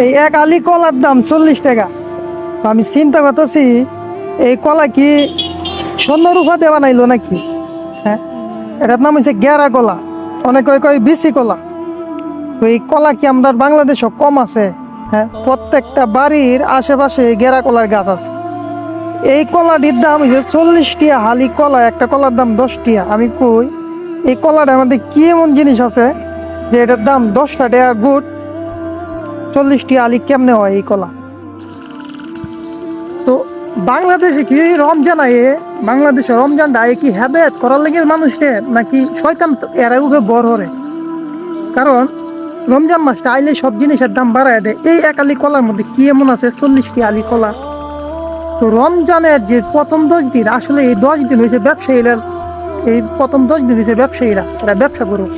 এই এক আলি কলার দাম 40 টাকা। আমি চিন্তা করতেছি এই কলা কি স্বর্ণরূপা দিয়ে বানাইলো নাকি? হ্যাঁ, এটার নাম হচ্ছে গেরা কলা, অনেকে কয় বিসি কলা। তো এই কলা কি আমরা বাংলাদেশও কম আছে? হ্যাঁ, প্রত্যেকটা বাড়ির আশেপাশে গেরা কলার গাছ আছে। এই কলাটির দাম হচ্ছে 40 টাকা হালি কলা, একটা কলার দাম 10 টাকা। আমি কই এই কলাটার মধ্যে কি এমন জিনিস আছে যে এটার দাম 10 টাকা গুড়, 40 টাকা আলি কেমনে হয় এই কলা? তো বাংলাদেশে কি রমজান আয়ে, বাংলাদেশে রমজানটা আয়ে কি হেদায়েত করার লাগে মানুষকে, নাকি শয়তান এরা উঠে বড় হরে? কারণ রমজান মাসটা আইলে সব জিনিসের দাম বাড়ায় দেয়। এই এক আলি কলার মধ্যে কি এমন আছে 40 টাকা আলি কলা? তো রমজানের যে প্রথম 10 দিন, আসলে এই 10 দিন হয়েছে ব্যবসায়ীরা, এই প্রথম 10 দিন হয়েছে ব্যবসায়ীরা, এরা ব্যবসা করুক।